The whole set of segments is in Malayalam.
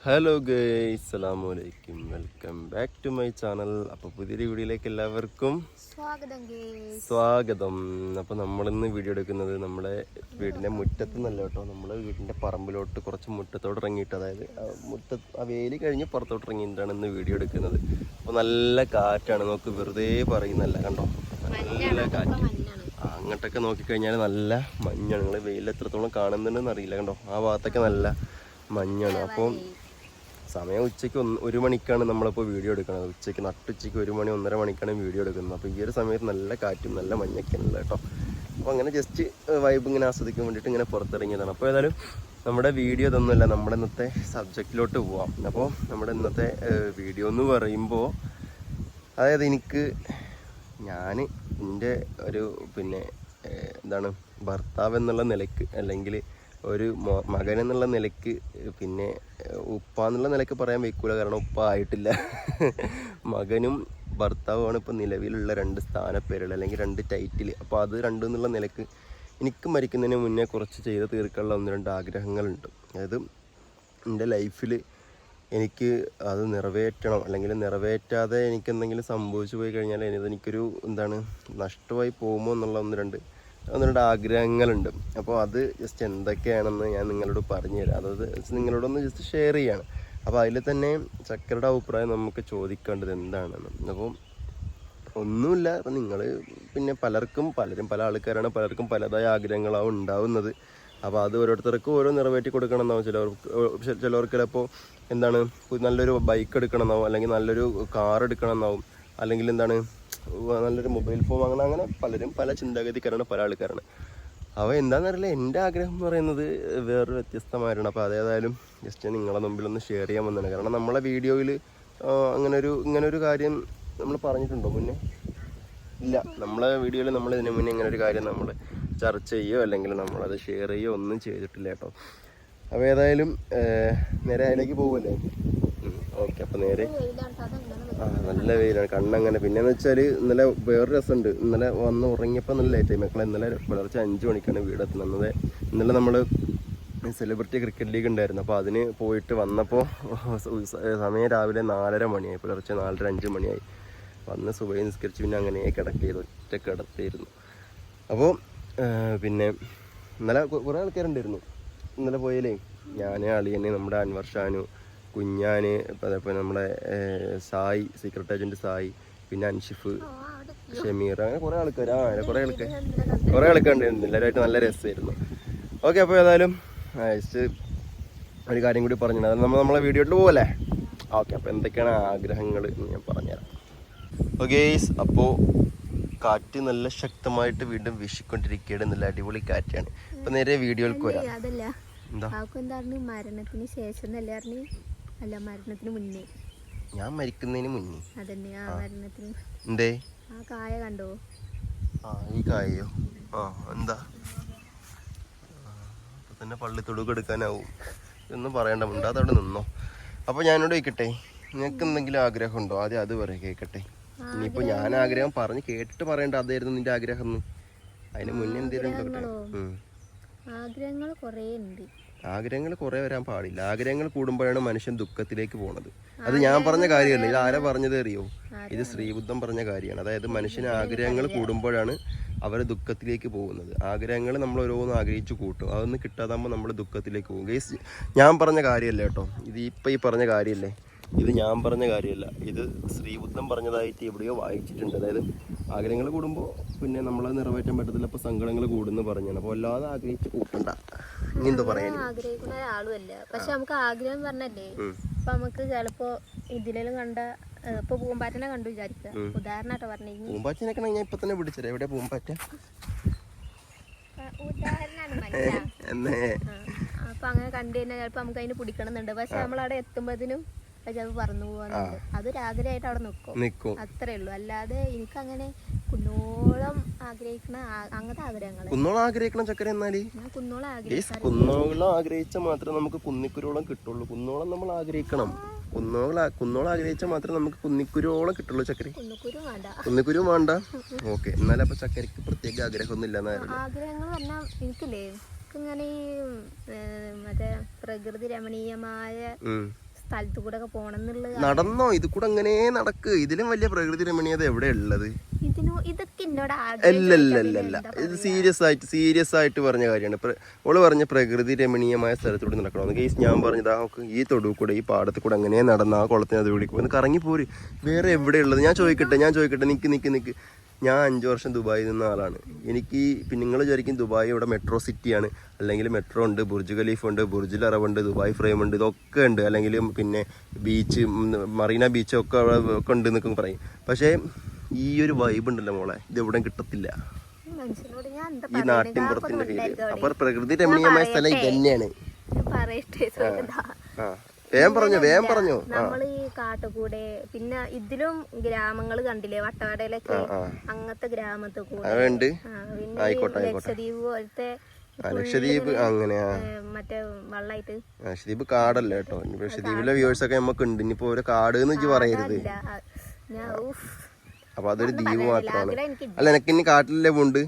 ഹലോ ഗൈസ്, അസ്സലാമലൈക്കും, welcome back to my channel. അപ്പോൾ പുതിയൊരു വീഡിയോയിലേക്ക് എല്ലാവർക്കും സ്വാഗതം. അപ്പോൾ നമ്മളിന്ന് വീഡിയോ എടുക്കുന്നത് നമ്മുടെ വീടിൻ്റെ മുറ്റത്ത് നിന്നല്ല കേട്ടോ, നമ്മൾ വീടിൻ്റെ പറമ്പിലോട്ട് കുറച്ച് മുറ്റത്തോട്ട് ഇറങ്ങിയിട്ട്, അതായത് ആ വേലി കഴിഞ്ഞ് പുറത്തോട്ട് ഇറങ്ങിയിട്ടാണ് ഇന്ന് വീഡിയോ എടുക്കുന്നത്. അപ്പോൾ നല്ല കാറ്റാണ്, നമുക്ക് വെറുതെ പറയുന്നല്ല, കണ്ടോ നല്ല കാറ്റ്. അങ്ങോട്ടൊക്കെ നോക്കിക്കഴിഞ്ഞാൽ നല്ല മഞ്ഞാണ്. നിങ്ങൾ വെയിൽ എത്രത്തോളം കാണുന്നുണ്ടെന്ന് അറിയില്ല, കണ്ടോ ആ ഭാഗത്തൊക്കെ നല്ല മഞ്ഞാണ്. അപ്പോൾ സമയം ഉച്ചയ്ക്ക് 1 മണിക്കാണ് നമ്മളിപ്പോൾ വീഡിയോ എടുക്കുന്നത്. ഉച്ചയ്ക്ക് നട്ടുച്ചയ്ക്ക് 1 മണി 1:30 മണിക്കാണ് വീഡിയോ എടുക്കുന്നത്. അപ്പോൾ ഈ ഒരു സമയത്ത് നല്ല കാറ്റും നല്ല മഞ്ഞൊക്കെയാണല്ലോ കേട്ടോ. അപ്പോൾ അങ്ങനെ ജസ്റ്റ് വൈബ് ഇങ്ങനെ ആസ്വദിക്കാൻ വേണ്ടിയിട്ട് ഇങ്ങനെ പുറത്തിറങ്ങിയതാണ്. അപ്പോൾ ഏതായാലും നമ്മുടെ വീഡിയോ ഇതൊന്നുമല്ല, നമ്മുടെ ഇന്നത്തെ സബ്ജക്റ്റിലോട്ട് പോവാം. അപ്പോൾ നമ്മുടെ ഇന്നത്തെ വീഡിയോ എന്ന് പറയുമ്പോൾ, അതായത് ഞാൻ എൻ്റെ ഒരു എന്താണ് ഭർത്താവ് എന്നുള്ള നിലയ്ക്ക്, അല്ലെങ്കിൽ ഒരു മകൻ എന്നുള്ള നിലയ്ക്ക്, പിന്നെ ഉപ്പ എന്നുള്ള നിലയ്ക്ക് പറയാൻ വയ്ക്കൂല, കാരണം ഉപ്പ ആയിട്ടില്ല. മകനും ഭർത്താവുമാണ് ഇപ്പോൾ നിലവിലുള്ള 2 സ്ഥാനപ്പേരുകൾ, അല്ലെങ്കിൽ 2 ടൈറ്റിൽ. അപ്പോൾ അത് 2 എന്നുള്ള നിലയ്ക്ക് എനിക്ക് മരിക്കുന്നതിന് മുന്നേ കുറച്ച് ചെയ്ത് തീർക്കാനുള്ള 1-2 ആഗ്രഹങ്ങളുണ്ട്. അതായത് എൻ്റെ ലൈഫിൽ എനിക്ക് അത് നിറവേറ്റണം, അല്ലെങ്കിൽ നിറവേറ്റാതെ എനിക്കെന്തെങ്കിലും സംഭവിച്ചു പോയി കഴിഞ്ഞാൽ എനിക്കൊരു നഷ്ടമായി പോകുമോ എന്നുള്ള 1-2 ആഗ്രഹങ്ങളുണ്ട്. അപ്പോൾ അത് ജസ്റ്റ് എന്തൊക്കെയാണെന്ന് ഞാൻ നിങ്ങളോട് പറഞ്ഞു തരാം. അതായത് നിങ്ങളോടൊന്ന് ജസ്റ്റ് ഷെയർ ചെയ്യാണ്. അപ്പോൾ അതിൽ തന്നെ ചക്കരയുടെ അഭിപ്രായം നമുക്ക് ചോദിക്കേണ്ടത് എന്താണെന്ന്. അപ്പോൾ ഒന്നുമില്ല, അപ്പം നിങ്ങൾ പലരും പല ആൾക്കാരാണ്, പലർക്കും പലതായ ആഗ്രഹങ്ങളാവും ഉണ്ടാവുന്നത്. അപ്പോൾ അത് ഓരോരുത്തർക്കും ഓരോ നിറവേറ്റി കൊടുക്കണം എന്നാവും. ചിലവർക്ക് ചിലപ്പോൾ നല്ലൊരു ബൈക്ക് എടുക്കണം എന്നാവും, അല്ലെങ്കിൽ നല്ലൊരു കാർ എടുക്കണം എന്നാവും, അല്ലെങ്കിൽ നല്ലൊരു മൊബൈൽ ഫോൺ വാങ്ങണം. അങ്ങനെ പലരും പല ചിന്താഗതിക്കാരാണ്, പല ആൾക്കാരാണ്. അപ്പോൾ എന്താണെന്നറിയില്ല, എൻ്റെ ആഗ്രഹം എന്ന് പറയുന്നത് വേറൊരു വ്യത്യസ്തമായിട്ടാണ്. അപ്പോൾ അതേതായാലും ജസ്റ്റ് നിങ്ങളെ മുമ്പിലൊന്ന് ഷെയർ ചെയ്യാൻ വന്നതാണ്. കാരണം നമ്മളെ വീഡിയോയിൽ ഇങ്ങനൊരു കാര്യം നമ്മൾ പറഞ്ഞിട്ടുണ്ടോ മുന്നേ? ഇല്ല, നമ്മളെ വീഡിയോയിൽ നമ്മൾ ഇതിന് മുന്നേ ഇങ്ങനൊരു കാര്യം നമ്മൾ ചർച്ച ചെയ്യുകയോ അല്ലെങ്കിൽ നമ്മളത് ഷെയർ ചെയ്യുകയോ ഒന്നും ചെയ്തിട്ടില്ല കേട്ടോ. അപ്പോൾ ഏതായാലും നേരെ അതിലേക്ക് പോകുമല്ലേ? ഓക്കെ. അപ്പോൾ നേരെ നല്ല വെയിലാണ്, കണ്ണങ്ങനെ. പിന്നെയെന്ന് വെച്ചാൽ ഇന്നലെ വേറൊരു രസമുണ്ട്. ഇന്നലെ വന്ന് ഉറങ്ങിയപ്പോൾ നല്ല ലേറ്റായി. മക്കളെ ഇന്നലെ പുലർച്ചെ 5 മണിക്കാണ് വീടെത്തുന്നത്. ഇന്നലെ നമ്മൾ സെലിബ്രിറ്റി ക്രിക്കറ്റ് ലീഗ് ഉണ്ടായിരുന്നു. അപ്പോൾ അതിന് പോയിട്ട് വന്നപ്പോൾ സമയം രാവിലെ 4:30 മണിയായി, പുലർച്ചെ 4:30 5 മണിയായി. വന്ന് സുബഹി നിസ്കരിച്ച് പിന്നെ അങ്ങനെ ഒറ്റ കിടത്തിയിരുന്നു. അപ്പോൾ ഇന്നലെ കുറേ ആൾക്കാരുണ്ടായിരുന്നു. ഇന്നലെ പോയാലേ ഞാൻ, അളിയന്, നമ്മുടെ അൻവർ ഷാനു, കുഞ്ഞാന്, അതേപോലെ നമ്മുടെ സായി, സീക്രട്ട് ഏജൻറ്റ് സായി, പിന്നെ അൻഷിഫ്, ഷമീർ, അങ്ങനെ കുറേ ആൾക്കാർ ഉണ്ടായിരുന്നു. എല്ലാവരുമായിട്ട് നല്ല രസമായിരുന്നു. ഓക്കെ. അപ്പോൾ ഏതായാലും ജസ്റ്റ് ഒരു കാര്യം കൂടി പറഞ്ഞു, അത് നമ്മളെ വീഡിയോയിൽ പോകല്ലേ? ഓക്കെ. അപ്പോൾ എന്തൊക്കെയാണ് ആഗ്രഹങ്ങൾ ഞാൻ പറഞ്ഞുതരാം. ഓക്കെ. അപ്പോൾ കാറ്റ് നല്ല ശക്തമായിട്ട് വീണ്ടും വീശിക്കൊണ്ടിരിക്കുകയാണ്. നല്ല അടിപൊളി കാറ്റാണ്. ഇപ്പം നേരെ വീഡിയോയിലേക്ക് വരാം. മരണത്തിന് ശേഷം അല്ല, മരണത്തിന് മുന്നേ. ഞാൻ മരിക്കുന്നതിന് മുന്നേ അതന്നെ, ആ മരണത്തിന് എന്തേ ആ കായ കണ്ടോ? ഈ കായയോ? എന്താ അപ്പൊ തന്നെ പള്ളി തൊടുക്ക് എടുക്കാനാവും. ഒന്നും പറയണ്ട, മിണ്ടാതെ അവിടെ നിന്നോ. അപ്പോൾ ഞാനോട് ചോദിക്കട്ടെ, നിങ്ങൾക്ക് എന്തെങ്കിലും ആഗ്രഹം ഉണ്ടോ? ആദ്യം അത് പറയാം, കേൾക്കട്ടെ. ഇനിയിപ്പോൾ ഞാൻ ആഗ്രഹം പറഞ്ഞ് കേട്ടിട്ട് പറയണ്ട അതായിരുന്നു നിന്റെ ആഗ്രഹം എന്ന്. അതിന് മുന്നേ എന്തെങ്കിലും ആഗ്രഹങ്ങൾ കുറേ ഉണ്ട്. ആഗ്രഹങ്ങൾ കുറേ വരാൻ പാടില്ല. ആഗ്രഹങ്ങൾ കൂടുമ്പോഴാണ് മനുഷ്യൻ ദുഃഖത്തിലേക്ക് പോണത്. അത് ഞാൻ പറഞ്ഞ കാര്യമല്ല, ഇത് ആരാ പറഞ്ഞത് അറിയോ? ഇത് ശ്രീബുദ്ധൻ പറഞ്ഞ കാര്യമാണ്. അതായത് മനുഷ്യന് ആഗ്രഹങ്ങൾ കൂടുമ്പോഴാണ് അവർ ദുഃഖത്തിലേക്ക് പോകുന്നത്. ആഗ്രഹങ്ങൾ നമ്മൾ ഓരോന്നും ആഗ്രഹിച്ചു കൂട്ടും, അതൊന്നും കിട്ടാതാകുമ്പോൾ നമ്മൾ ദുഃഖത്തിലേക്ക് പോകും. ഗൈസ്, ഞാൻ പറഞ്ഞ കാര്യമല്ല കേട്ടോ, ഇത് ഇപ്പം ഈ പറഞ്ഞ കാര്യമല്ലേ, ഇത് ഞാൻ പറഞ്ഞ കാര്യമല്ല, ഇത് ശ്രീബുദ്ധൻ പറഞ്ഞതായിട്ട് എവിടെയോ വായിച്ചിട്ടുണ്ട്. അതായത് ആഗ്രഹങ്ങൾ കൂടുമ്പോൾ നമ്മളത് നിറവേറ്റാൻ പറ്റത്തില്ല, അപ്പോൾ സങ്കടങ്ങൾ കൂടുന്നു പറഞ്ഞാണ്. അപ്പോൾ അല്ലാതെ ആഗ്രഹിച്ച് കൂട്ടണ്ട. എന്തോ പറയാൻ ആഗ്രഹിക്കുന്ന ഒരാളുമല്ല, പക്ഷെ നമുക്ക് ആഗ്രഹം പറഞ്ഞല്ലേ. ഇപ്പൊ നമുക്ക് ചിലപ്പോ ഇതിലും കണ്ട ഇപ്പൊ പൂമ്പാറ്റനെ കണ്ടു വിചാരിക്കുക, ഉദാഹരണമായിട്ട് പറഞ്ഞു. പൂമ്പാറ്റനൊക്കെ ഞാൻ ഇപ്പൊ തന്നെ പിടിച്ചത്. എവിടെ പൂമ്പാറ്റ? ഉദാഹരണമാണ്. അപ്പൊ അങ്ങനെ കണ്ടു കഴിഞ്ഞാൽ ചിലപ്പോ നമുക്ക് അതിന് പിടിക്കണമെന്നുണ്ട്, പക്ഷെ നമ്മളവിടെ എത്തുമ്പോഴത്തേനും ചിലപ്പോൾ പറന്നു പോകാനുണ്ട്. അതൊരാഗ്രഹമായിട്ട് അവിടെ നിൽക്കും, അത്രേ ഉള്ളൂ. അല്ലാതെ എനിക്കങ്ങനെ കുന്നോളം ആഗ്രഹിക്കണ അങ്ങനത്തെ ആഗ്രഹങ്ങൾ. കുന്നോളം ആഗ്രഹിക്കണം ചക്കര. എന്നാല് കുന്നോളം ആഗ്രഹിച്ചാൽ മാത്രമേ നമുക്ക് കുന്നിക്കുരുവോളം കിട്ടുള്ളൂ. കുന്നോളം നമ്മൾ ആഗ്രഹിക്കണം. കുന്നോളം ആഗ്രഹിച്ചാൽ മാത്രമേ നമുക്ക് കുന്നിക്കുരുവോളം കിട്ടുള്ളൂ ചക്കര. കുന്നിക്കുരു വേണ്ട. ഓക്കെ. എന്നാലും അപ്പൊ ചക്കരക്ക് പ്രത്യേക ആഗ്രഹമൊന്നും ഇല്ല. ആഗ്രഹങ്ങൾ പറഞ്ഞാൽ എനിക്കില്ലേ, ഇങ്ങനെ ഈ മറ്റേ പ്രകൃതി രമണീയമായ സ്ഥലത്തു കൂടെ ഒക്കെ പോണം എന്നുള്ളത്. നടന്നോ, ഇത് കൂടെ അങ്ങനെ നടക്ക്. ഇതിലും വലിയ പ്രകൃതി രമണീയത എവിടെ ഉള്ളത്? ഇതൊക്കെ എന്നോട് അല്ലല്ലല്ല, ഇത് സീരിയസ് ആയിട്ട് പറഞ്ഞ കാര്യമാണ്. ഓള് പറഞ്ഞ പ്രകൃതി രമണീയമായ സ്ഥലത്തൂടെ നടക്കണം. കേസ് ഞാൻ പറഞ്ഞത് ഈ തൊടു കൂടെ ഈ പാടത്ത് കൂടെ അങ്ങനെ നടന്ന ആ കുളത്തിന് അത് വിളിക്കും ഒന്ന് കറങ്ങി പോര്. വേറെ എവിടെ ഉള്ളത്? ഞാൻ ചോദിക്കട്ടെ, നിക്ക്. ഞാൻ 5 വർഷം ദുബായിൽ നിന്ന ആളാണ്. എനിക്ക് പിന്നെ നിങ്ങൾ വിചാരിക്കും ദുബായ് ഇവിടെ മെട്രോ സിറ്റിയാണ്, അല്ലെങ്കിൽ മെട്രോ ഉണ്ട്, ബുർജ് ഖലീഫ് ഉണ്ട്, ബുർജിൽ അറബുണ്ട്, ദുബായ് ഫ്രെയിം ഉണ്ട്, ഇതൊക്കെ ഉണ്ട്, അല്ലെങ്കിൽ പിന്നെ ബീച്ച് മറീന ബീച്ച് ഒക്കെ ഉണ്ട് എന്നൊക്കെ പറയും. പക്ഷേ ഈ ഒരു വൈബ് ഉണ്ടല്ലോ മോളെ, ഇത് എവിടെയും കിട്ടത്തില്ല ഈ നാട്ടിൻ പുറത്തിന്റെ പേര്. അപ്പൊ പ്രകൃതി രമണീയമായ സ്ഥലം ഇത് തന്നെയാണ്. വേഗം പറഞ്ഞോ. നമ്മള് ഈ കാട്ടുകൂടെ പിന്നെ ഇതിലും ഗ്രാമങ്ങൾ കണ്ടില്ലേ, വട്ടവടയിലൊക്കെ അങ്ങനത്തെ ഗ്രാമത്തിൽ കൂടെ പിന്നെ ലക്ഷദ്വീപ് പോലത്തെ ലക്ഷദ്വീപ് അങ്ങനെയാ മറ്റേ വള്ളായിട്ട്. ലക്ഷദ്വീപ് കാടല്ലേ കേട്ടോ. ലക്ഷദ്വീപിലെ വ്യൂവേഴ്സ് ഒക്കെ നമുക്ക് ഉണ്ട്. ഇനിയിപ്പോ ഒരു കാട് എന്ന് പറയരുത്. അപ്പൊ അതൊരു ദ്വീപ് മാത്രമാണ്. അല്ല, എനിക്ക് ഇനി കാട്ടിലെ പോണ്ട്.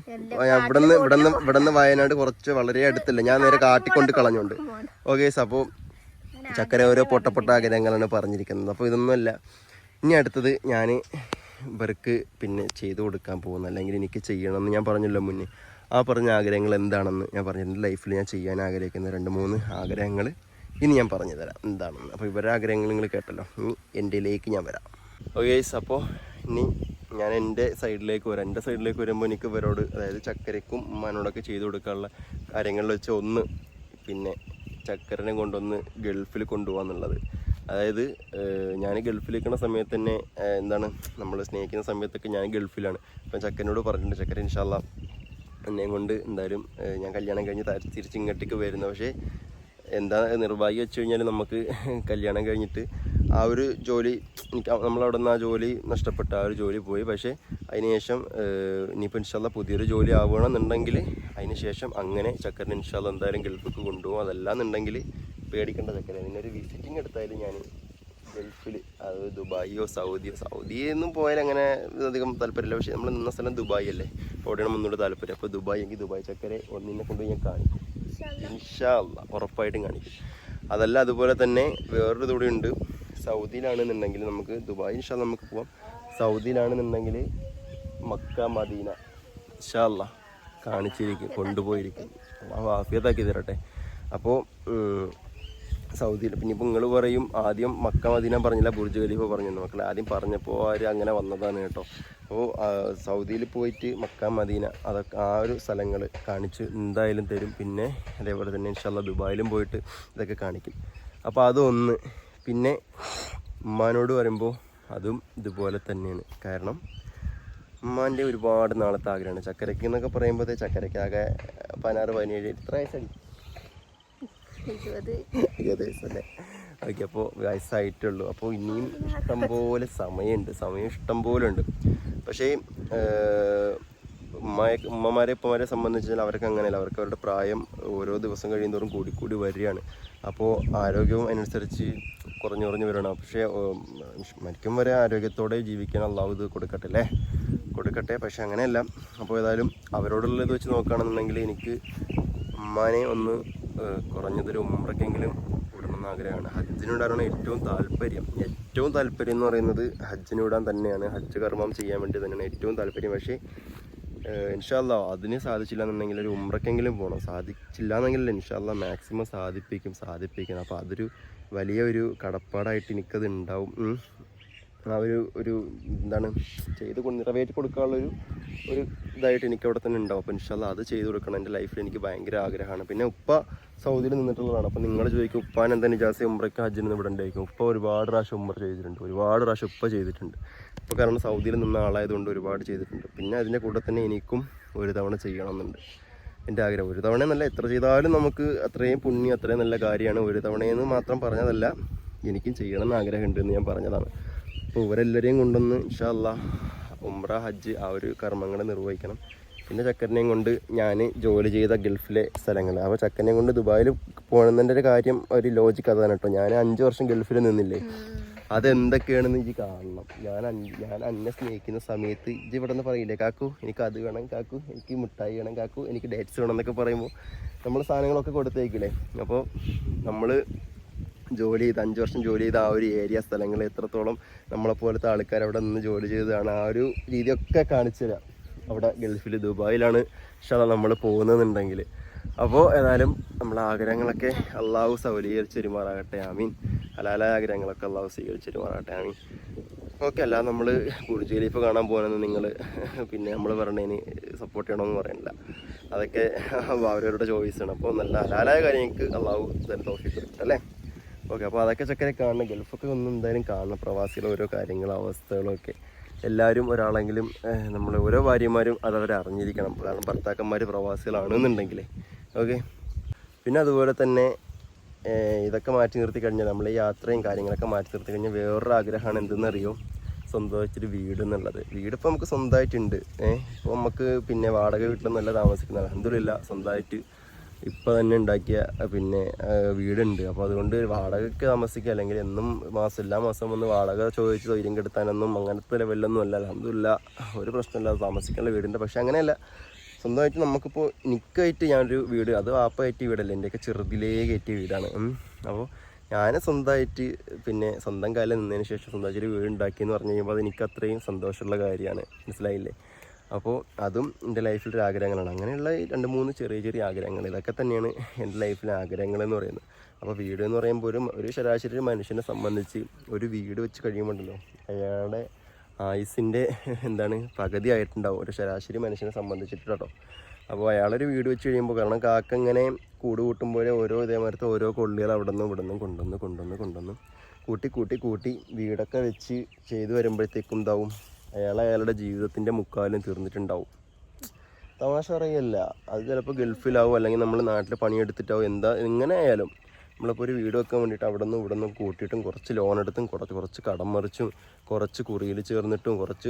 ഇവിടുന്ന് വയനാട് കുറച്ച് വളരെ അടുത്തല്ല. ഞാൻ നേരെ കാട്ടിക്കൊണ്ട് കളഞ്ഞുണ്ട്. ഓക്കെ, അപ്പോ ചക്കര ഓരോ പൊട്ട ആഗ്രഹങ്ങളാണ് പറഞ്ഞിരിക്കുന്നത്. അപ്പോൾ ഇതൊന്നുമല്ല. ഇനി അടുത്തത് ഞാൻ ഇവർക്ക് പിന്നെ ചെയ്തു കൊടുക്കാൻ പോകുന്നത്, അല്ലെങ്കിൽ എനിക്ക് ചെയ്യണമെന്ന് ഞാൻ പറഞ്ഞല്ലോ മുന്നേ. ആ പറഞ്ഞ ആഗ്രഹങ്ങൾ എന്താണെന്ന് ഞാൻ പറഞ്ഞു. എൻ്റെ ലൈഫിൽ ഞാൻ ചെയ്യാൻ ആഗ്രഹിക്കുന്ന 2-3 ആഗ്രഹങ്ങൾ ഇനി ഞാൻ പറഞ്ഞു തരാം എന്താണെന്ന്. അപ്പോൾ ഇവരുടെ ആഗ്രഹങ്ങൾ നിങ്ങൾ കേട്ടല്ലോ. ഇനി എൻ്റെയിലേക്ക് ഞാൻ വരാം. ഓക്കെ, അപ്പോൾ ഇനി ഞാൻ എൻ്റെ സൈഡിലേക്ക് വരാം. എൻ്റെ സൈഡിലേക്ക് വരുമ്പോൾ എനിക്ക് ഇവരോട്, അതായത് ചക്കരയ്ക്കും ഉമ്മാനോടൊക്കെ ചെയ്തു കൊടുക്കാനുള്ള കാര്യങ്ങളിൽ വെച്ച് ഒന്ന് പിന്നെ ചക്കരനെ കൊണ്ടൊന്ന് ഗൾഫിൽ കൊണ്ടുപോകാന്നുള്ളത്. അതായത് ഞാൻ ഗൾഫിൽ നിൽക്കുന്ന സമയത്ത് തന്നെ എന്താണ് നമ്മൾ സ്നേഹിക്കുന്ന സമയത്തൊക്കെ ഞാൻ ഗൾഫിലാണ്. അപ്പം ചക്കരനോട് പറഞ്ഞിട്ടുണ്ട്, ചക്കര ഇൻഷാ അല്ലാ എന്നെയും കൊണ്ട് എന്തായാലും ഞാൻ കല്യാണം കഴിഞ്ഞ് തിരിച്ച് ഇങ്ങോട്ടേക്ക് വരുന്നത്. പക്ഷേ എന്താ നിർഭാഗ്യം വെച്ച് കഴിഞ്ഞാൽ നമുക്ക് കല്യാണം കഴിഞ്ഞിട്ട് ആ ഒരു ജോലി നമ്മളവിടെ നിന്ന് ആ ജോലി നഷ്ടപ്പെട്ട ആ ഒരു ജോലി പോയി. പക്ഷേ അതിനുശേഷം ഇനിയിപ്പോൾ ഇൻഷാല്ല പുതിയൊരു ജോലി ആവുകയാണെന്നുണ്ടെങ്കിൽ അതിന് ശേഷം അങ്ങനെ ചക്കരനെ ഇൻഷാല്ല എന്തായാലും ഗൾഫിലേക്ക് കൊണ്ടുപോകും. അതല്ലാന്നുണ്ടെങ്കിൽ പേടിക്കേണ്ട ചക്കര, നിന്നൊരു വിസിറ്റിംഗ് എടുത്താലും ഞാൻ ഗൾഫിൽ, അത് ദുബായിയോ സൗദിയൊന്നും പോയാൽ അങ്ങനെ അധികം താല്പര്യമില്ല. പക്ഷേ നമ്മൾ നിന്ന സ്ഥലം ദുബായ് അല്ലേ, അവിടെയാണ് മുന്നോട്ട് താല്പര്യം. അപ്പോൾ ദുബായ് എങ്കിൽ ദുബായ് ചക്കരെ ഒന്നിനെ കൊണ്ട് ഞാൻ കാണിക്കും ഇൻഷാ അല്ലാ, ഉറപ്പായിട്ടും കാണിക്കും. അതല്ല അതുപോലെ തന്നെ വേറൊരു കൂടെ ഉണ്ട്. സൗദിയിലാണെന്നുണ്ടെങ്കിൽ നമുക്ക് ദുബായ് ഇൻഷാ അല്ലാ നമുക്ക് പോവാം. സൗദിയിലാണെന്നുണ്ടെങ്കിൽ മക്ക മദീന ഇൻഷാ അല്ലാ കാണിച്ചിരിക്കും, കൊണ്ടുപോയിരിക്കും. ആഫിയത്താക്കി തരട്ടെ. അപ്പോൾ സൗദിയിൽ പിന്നെ ഇപ്പോൾ നിങ്ങൾ പറയും ആദ്യം മക്ക മദീന പറഞ്ഞില്ല, ബുർജ് ഖലീഫ പറഞ്ഞു. മക്കളെ ആദ്യം പറഞ്ഞപ്പോൾ അവർ അങ്ങനെ വന്നതാണ് കേട്ടോ. അപ്പോൾ സൗദിയിൽ പോയിട്ട് മക്ക മദീന അതൊക്കെ ആ ഒരു സ്ഥലങ്ങൾ കാണിച്ച് എന്തായാലും തരും. പിന്നെ അതേപോലെ തന്നെ ഇൻഷാ അല്ലാ ദുബായിലും പോയിട്ട് ഇതൊക്കെ കാണിക്കും. അപ്പോൾ അതൊന്ന്. പിന്നെ ഉമ്മാനോട് പറയുമ്പോൾ അതും ഇതുപോലെ തന്നെയാണ്. കാരണം ഉമ്മാൻ്റെ ഒരുപാട് നാളത്തെ ആഗ്രഹമാണ്. ചക്കരയ്ക്ക് എന്നൊക്കെ പറയുമ്പോൾ ചക്കരയ്ക്കാകെ 16-17 എത്ര വയസ്സടി? 20 വയസ്സല്ലേ? ഓക്കെ, അപ്പോൾ വയസ്സായിട്ടുള്ളൂ. അപ്പോൾ ഇനിയും ഇഷ്ടംപോലെ സമയമുണ്ട്, സമയം ഇഷ്ടംപോലെ ഉണ്ട്. പക്ഷേ ഉമ്മമാരെ ഉപ്പമാരെ സംബന്ധിച്ചാൽ അവർക്ക് അങ്ങനെയല്ല. അവർക്ക് അവരുടെ പ്രായം ഓരോ ദിവസം കഴിയുന്തോറും കൂടി വരികയാണ്. അപ്പോൾ ആരോഗ്യവും അതിനനുസരിച്ച് കുറഞ്ഞു വരണം. പക്ഷേ മരിക്കും വരെ ആരോഗ്യത്തോടെ ജീവിക്കാൻ അള്ളാഹു ഇത് കൊടുക്കട്ടെ. പക്ഷെ അങ്ങനെയല്ല. അപ്പോൾ ഏതായാലും അവരോടുള്ളത് വെച്ച് നോക്കുകയാണെന്നുണ്ടെങ്കിൽ എനിക്ക് ഉമ്മാനെ ഒന്ന് കുറഞ്ഞതൊരു ഉംറയ്ക്കെങ്കിലും വിടണമെന്ന് ആഗ്രഹമാണ്. ഹജ്ജിനോടാണ് ഏറ്റവും താല്പര്യം എന്ന് പറയുന്നത് ഹജ്ജിനോടാൻ തന്നെയാണ്. ഹജ്ജ് കർമ്മം ചെയ്യാൻ വേണ്ടി തന്നെയാണ് ഏറ്റവും താല്പര്യം. പക്ഷേ ഇൻഷാ അല്ലാ അതിന് സാധിച്ചില്ല എന്നുണ്ടെങ്കിൽ ഒരു ഉംറയ്ക്കെങ്കിലും പോകണം. സാധിച്ചില്ല എന്നെങ്കിൽ ഇൻഷാ അല്ലാ മാക്സിമം സാധിപ്പിക്കണം. അപ്പോൾ അതൊരു വലിയ ഒരു കടപ്പാടായിട്ട് എനിക്കത് ഉണ്ടാവും. ആ ഒരു എന്താണ് നിറവേറ്റി കൊടുക്കാനുള്ളൊരു ഇതായിട്ട് എനിക്ക് അവിടെ തന്നെ ഉണ്ടാവും. അപ്പോൾ ഇൻഷാ അല്ലാ അത് ചെയ്ത് കൊടുക്കണം. എൻ്റെ ലൈഫിൽ എനിക്ക് ഭയങ്കര ആഗ്രഹമാണ്. പിന്നെ ഉപ്പ സൗദിയിൽ നിന്നിട്ടുള്ളതാണ്. അപ്പോൾ നിങ്ങൾ ചോദിക്കും ഉപ്പാൻ എന്താ നിജാസ ഉംറയ്ക്ക് ഹജ്ജിന് ഇവിടെ ഉണ്ടായിരിക്കും. ഉപ്പ ഒരുപാട് പ്രാവശ്യം ഉംറ ചെയ്തിട്ടുണ്ട്, ഒരുപാട് പ്രാവശ്യം ഉപ്പ ചെയ്തിട്ടുണ്ട്. ഇപ്പോൾ കാരണം സൗദിയിൽ നിന്ന ആളായതുകൊണ്ട് ഒരുപാട് ചെയ്തിട്ടുണ്ട്. പിന്നെ അതിൻ്റെ കൂടെ തന്നെ എനിക്കും ഒരു തവണ ചെയ്യണമെന്നുണ്ട് എൻ്റെ ആഗ്രഹം. ഒരു തവണ എന്നല്ല, എത്ര ചെയ്താലും നമുക്ക് അത്രയും പുണ്യം, അത്രയും നല്ല കാര്യമാണ്. ഒരു തവണയെന്ന് മാത്രം പറഞ്ഞതല്ല, എനിക്കും ചെയ്യണമെന്ന് ആഗ്രഹമുണ്ട് എന്ന് ഞാൻ പറഞ്ഞതാണ്. അപ്പോൾ ഇവരെല്ലാവരെയും കൊണ്ടൊന്ന് ഇൻഷാ അല്ലാ ഉംറ ഹജ്ജ് ആ ഒരു കർമ്മങ്ങൾ നിർവഹിക്കണം. പിന്നെ ചക്കരനെയും കൊണ്ട് ഞാൻ ജോലി ചെയ്ത ഗൾഫിലെ സ്ഥലങ്ങൾ, അപ്പോൾ ചക്കരനെയും കൊണ്ട് ദുബായിൽ പോകണമെന്നതിൻ്റെ ഒരു കാര്യം ഒരു ലോജിക്ക് അതാണ് കേട്ടോ. ഞാൻ 5 വർഷം ഗൾഫിൽ നിന്നില്ലേ, അതെന്തൊക്കെയാണെന്ന് എനിക്ക് കാണണം. ഞാൻ അന്നെ സ്നേഹിക്കുന്ന സമയത്ത് ഇജ്ജ് ഇവിടെ നിന്ന് പറയില്ലേ, കാക്കു എനിക്ക് അത് വേണം, കാക്കു എനിക്ക് മിഠായി വേണം, കാക്കു എനിക്ക് ഡേറ്റ്സ് വേണം എന്നൊക്കെ പറയുമ്പോൾ നമ്മൾ സാധനങ്ങളൊക്കെ കൊടുത്തേക്കില്ലേ. അപ്പോൾ നമ്മൾ ജോലി ചെയ്ത് 5 വർഷം ജോലി ചെയ്ത ആ ഒരു ഏരിയ സ്ഥലങ്ങൾ എത്രത്തോളം നമ്മളെപ്പോലത്തെ ആൾക്കാർ അവിടെ നിന്ന് ജോലി ചെയ്തതാണ് ആ ഒരു രീതിയൊക്കെ കാണിച്ചു തരാം. അവിടെ ഗൾഫിൽ ദുബായിലാണ് ഇൻഷാല്ലാ നമ്മൾ പോകുന്നതെന്നുണ്ടെങ്കിൽ. അപ്പോൾ ഏതായാലും നമ്മളെ ആഗ്രഹങ്ങളൊക്കെ അള്ളാഹു സൗലീകരിച്ചെരുമാറാകട്ടെ. ആമീൻ. ഹലാലായ ആഗ്രഹങ്ങളൊക്കെ അള്ളാഹു സ്വീകരിച്ചെരുമാറാകട്ടെ. ആമീൻ. ഓക്കെ. അല്ല നമ്മൾ ബുർജ് ഖലീഫ കാണാൻ പോകുന്നത് നിങ്ങൾ പിന്നെ നമ്മൾ പറഞ്ഞതിന് സപ്പോർട്ട് ചെയ്യണമെന്ന് പറയണില്ല. അതൊക്കെ അവരവരുടെ ചോയ്സാണ്. അപ്പോൾ നല്ല ഹലാലായ കാര്യങ്ങൾക്ക് അള്ളാഹു തൗഫീഖ് കിട്ടും അല്ലേ. ഓക്കെ. അപ്പോൾ അതൊക്കെ ചക്കരെ കാണണം. ഗൾഫൊക്കെ ഒന്നും എന്തായാലും കാണണം. പ്രവാസികളെ ഓരോ കാര്യങ്ങളും അവസ്ഥകളും ഒക്കെ എല്ലാവരും ഒരാളെങ്കിലും നമ്മൾ ഓരോ ഭാര്യമാരും അതവരെ അറിഞ്ഞിരിക്കണം. കാരണം ഭർത്താക്കന്മാർ പ്രവാസികളാണെന്നുണ്ടെങ്കിൽ. ഓക്കെ. പിന്നെ അതുപോലെ തന്നെ ഇതൊക്കെ മാറ്റി നിർത്തി കഴിഞ്ഞാൽ നമ്മൾ ഈ യാത്രയും കാര്യങ്ങളൊക്കെ മാറ്റി നിർത്തി കഴിഞ്ഞാൽ വേറൊരു ആഗ്രഹമാണ് എന്തെന്നറിയോ, സ്വന്തമായിട്ടൊരു വീട് എന്നുള്ളത്. വീടിപ്പോൾ നമുക്ക് സ്വന്തമായിട്ടുണ്ട്. ഇപ്പോൾ നമുക്ക് പിന്നെ വാടക വീട്ടിൽ നല്ല താമസിക്കുന്നത് അൽഹംദുലില്ലാ സ്വന്തമായിട്ട് ഇപ്പോൾ തന്നെ ഉണ്ടാക്കിയ പിന്നെ വീടുണ്ട്. അപ്പോൾ അതുകൊണ്ട് വാടകയ്ക്ക് താമസിക്കുക അല്ലെങ്കിൽ എന്നും എല്ലാ മാസം ഒന്ന് വാടക ചോദിച്ച് തൊയ്ര്യം കെടുത്താനൊന്നും അങ്ങനത്തെ ലെവലിലൊന്നും അല്ല. അൽഹംദുലില്ലാ ഒരു പ്രശ്നമില്ലാതെ താമസിക്കാനുള്ള വീടുണ്ട്. പക്ഷെ അങ്ങനെയല്ല, സ്വന്തമായിട്ട് നമുക്കിപ്പോൾ എനിക്കായിട്ട് ഞാനൊരു വീട്, അത് വാപ്പായിട്ട് വീടല്ല, എൻ്റെയൊക്കെ ചെറുതിലേ കയറ്റിയ വീടാണ്. അപ്പോൾ ഞാൻ സ്വന്തമായിട്ട് പിന്നെ സ്വന്തം കാലം നിന്നതിന് ശേഷം സ്വന്തമായിട്ടൊരു വീട് ഉണ്ടാക്കിയെന്ന് പറഞ്ഞു കഴിയുമ്പോൾ അത് എനിക്ക് അത്രയും സന്തോഷമുള്ള കാര്യമാണ്. മനസ്സിലായില്ലേ? അപ്പോൾ അതും എൻ്റെ ലൈഫിലൊരു ആഗ്രഹങ്ങളാണ്. അങ്ങനെയുള്ള 2-3 ചെറിയ ചെറിയ ആഗ്രഹങ്ങൾ, ഇതൊക്കെ തന്നെയാണ് എൻ്റെ ലൈഫിലെ ആഗ്രഹങ്ങളെന്ന് പറയുന്നത്. അപ്പോൾ വീട് എന്ന് പറയുമ്പോൾ ഒരു ശരാശരി ഒരു മനുഷ്യനെ സംബന്ധിച്ച് ഒരു വീട് വെച്ച് കഴിയുമ്പോണ്ടല്ലോ അയാളുടെ ആയുസിൻ്റെ പകുതി ആയിട്ടുണ്ടാവും ഒരു ശരാശരി മനുഷ്യനെ സംബന്ധിച്ചിട്ട് കേട്ടോ. അപ്പോൾ അയാളൊരു വീട് വെച്ച് കഴിയുമ്പോൾ, കാരണം കാക്ക ഇങ്ങനെ കൂട് കൂട്ടുമ്പോഴേ ഓരോ ഇതേമാരത്തെ ഓരോ കൊള്ളികൾ അവിടെ നിന്നും ഇവിടെ നിന്നും കൊണ്ടുവന്ന് കൂട്ടി വീടൊക്കെ വെച്ച് ചെയ്ത് വരുമ്പോഴത്തേക്കും എന്താവും, അയാളുടെ ജീവിതത്തിൻ്റെ മുക്കാലും തീർന്നിട്ടുണ്ടാവും. തമാശ പറയല്ല. അത് ചിലപ്പോൾ ഗൾഫിലാവും അല്ലെങ്കിൽ നമ്മൾ നാട്ടിൽ പണിയെടുത്തിട്ടാവും. എങ്ങനെ ആയാലും നമ്മളിപ്പോൾ ഒരു വീട് വെക്കാൻ വേണ്ടിയിട്ട് അവിടെ നിന്ന് ഇവിടെ നിന്ന് കൂട്ടിയിട്ടും കുറച്ച് ലോൺ എടുത്തും കുറച്ച് കടം മറിച്ചും കുറച്ച് കുറിയിൽ ചേർന്നിട്ടും കുറച്ച്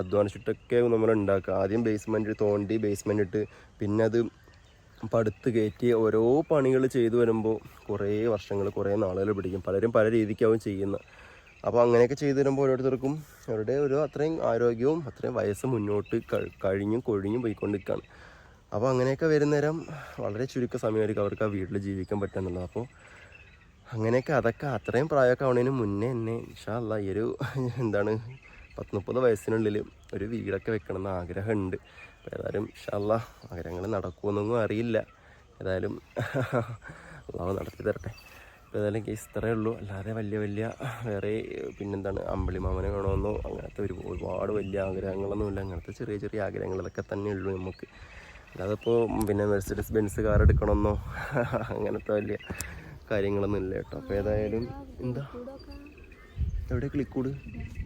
അധ്വാനിച്ചിട്ടൊക്കെ നമ്മൾ ഉണ്ടാക്കുക. ആദ്യം ബേസ്മെൻറ്റ് തോണ്ടി ബേസ്മെൻറ്റ് ഇട്ട് പിന്നെ അത് പടുത്ത് കയറ്റി ഓരോ പണികൾ ചെയ്തു വരുമ്പോൾ കുറേ വർഷങ്ങൾ കുറേ നാളുകൾ പിടിക്കും. പലരും പല രീതിക്കാവും ചെയ്യുന്നത്. അപ്പോൾ അങ്ങനെയൊക്കെ ചെയ്തു വരുമ്പോൾ ഓരോരുത്തർക്കും അവരുടെ ഒരു അത്രയും ആരോഗ്യവും അത്രയും വയസ്സ് മുന്നോട്ട് കൊഴിഞ്ഞും പോയിക്കൊണ്ടിരിക്കുകയാണ്. അപ്പോൾ അങ്ങനെയൊക്കെ വരുന്നേരം വളരെ ചുരുക്ക സമയമായിരിക്കും അവർക്ക് ആ വീട്ടിൽ ജീവിക്കാൻ പറ്റുക എന്നുള്ളത്. അപ്പോൾ അങ്ങനെയൊക്കെ അതൊക്കെ അത്രയും പ്രായമൊക്കെ ആവുന്നതിന് മുന്നേ തന്നെ ഇൻഷാ അല്ലാഹ് ഈ ഒരു 10-30 വയസ്സിനുള്ളിൽ ഒരു വീടൊക്കെ വെക്കണമെന്ന് ആഗ്രഹമുണ്ട്. അപ്പോൾ ഏതായാലും ഇൻഷാ അല്ലാഹ് ആഗ്രഹങ്ങൾ നടക്കുമെന്നൊന്നും അറിയില്ല. ഏതായാലും അള്ളാഹു നടത്തി തരട്ടെ. അപ്പോൾ ഏതായാലും കേസ് ഇത്രയേ ഉള്ളൂ. അല്ലാതെ വലിയ വേറെ അമ്പിളിമാമനെ വേണമെന്നോ അങ്ങനത്തെ ഒരുപാട് വലിയ ആഗ്രഹങ്ങളൊന്നുമില്ല. അങ്ങനത്തെ ചെറിയ ചെറിയ ആഗ്രഹങ്ങൾ ഇതൊക്കെ തന്നെ ഉള്ളൂ നമുക്ക്. അല്ലാതെ ഇപ്പോൾ മെർസിഡസ് ബെൻസ് കാർ എടുക്കണമെന്നോ അങ്ങനത്തെ വലിയ കാര്യങ്ങളൊന്നും ഇല്ല കേട്ടോ. അപ്പോൾ ഏതായാലും എവിടെ കിളിക്കൂട്?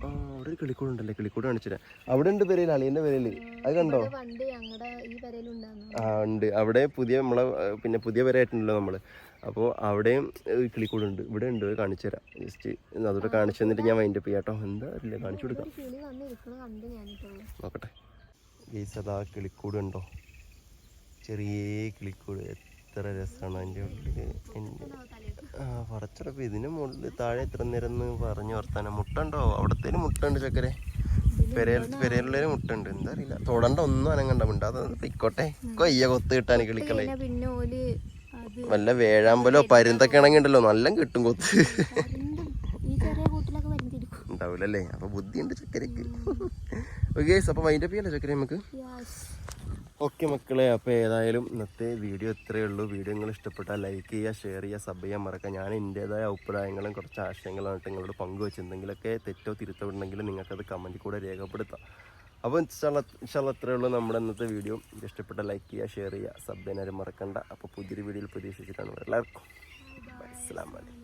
അവിടെ ഒരു കിളിക്കൂട് ഉണ്ടല്ലേ, കിളിക്കൂട് കാണിച്ചുതരാം. അവിടെ ഉണ്ട് പെരയിൽ, അളിയൻ്റെ പെരയിൽ. അത് കണ്ടോ? ഉണ്ട്. അവിടെ പുതിയ പെരയായിട്ടുണ്ടല്ലോ നമ്മൾ. അപ്പോൾ അവിടെയും കിളിക്കൂടുണ്ട്. ഇവിടെ ഉണ്ട്, കാണിച്ചു തരാം. ജസ്റ്റ് അതോടെ കാണിച്ചു തന്നിട്ട് ഞാൻ വൈൻഡപ്പ് ചെയ്യാം കേട്ടോ. എന്താ അറിയില്ല, കാണിച്ചു കൊടുക്കാം. നോക്കട്ടെ ഗെയ്സ്, അതാ കിളിക്കൂട് ഉണ്ടോ? ചെറിയ കിളിക്കൂട്. എത്ര രസമാണ് അതിൻ്റെ ഉള്ളിൽ. പറച്ചടപ്പ് ഇതിന് മുകളിൽ താഴെ എത്ര നിരന്ന് പറഞ്ഞു വർത്താനം. മുട്ട ഉണ്ടോ? അവിടത്തേന് മുട്ട ഉണ്ട് ചക്കരെ. പെരയിലുള്ളതിന് മുട്ട ഉണ്ട്. എന്താ അറിയില്ല. തൊടണ്ട ഒന്നും അനങ്ങണ്ട, മിണ്ടാതെ പൊയ്ക്കോട്ടെ. കൊയ്യ കൊത്ത് കിട്ടാൻ കിളിക്കളെ. വല്ല വേഴാമ്പലോ പരുന്തൊക്കെ ആണെങ്കിൽ ഉണ്ടല്ലോ നല്ല കിട്ടും കൊത്ത്. ഉണ്ടാവില്ലല്ലേ? അപ്പൊ ബുദ്ധിയുണ്ട് ചക്കരക്ക്. ഓക്കെ, അപ്പൊ വൈൻഡപ്പ് ചെയ്യല്ലേ ചക്കര നമുക്ക്? ഓക്കെ മക്കളെ, അപ്പോൾ ഏതായാലും ഇന്നത്തെ വീഡിയോ ഇത്രയേ ഉള്ളൂ. വീഡിയോ നിങ്ങൾ ഇഷ്ടപ്പെട്ടാൽ ലൈക്ക് ചെയ്യുക, ഷെയർ ചെയ്യുക, സബ് ചെയ്യാൻ മറക്കുക. ഞാൻ എൻ്റേതായ അഭിപ്രായങ്ങളും കുറച്ച് ആശയങ്ങളുമായിട്ട് നിങ്ങളോട് പങ്കുവെച്ച് എന്തെങ്കിലുമൊക്കെ തെറ്റോ തിരുത്തോ ഉണ്ടെങ്കിൽ നിങ്ങൾക്കത് കമൻറ്റിൽ കൂടെ രേഖപ്പെടുത്താം. അപ്പോൾ ഇൻഷാല്ലാ ഇത്രയേ ഉള്ളൂ നമ്മുടെ ഇന്നത്തെ വീഡിയോ. ഇഷ്ടപ്പെട്ടാൽ ലൈക്ക് ചെയ്യുക, ഷെയർ ചെയ്യുക, സബ് ചെയ്യാനും മറക്കണ്ട. അപ്പോൾ പുതിയൊരു വീഡിയോയിൽ പ്രതീക്ഷിച്ചിട്ടാണ് എല്ലാവർക്കും. അസ്സലാമു അലൈക്കും.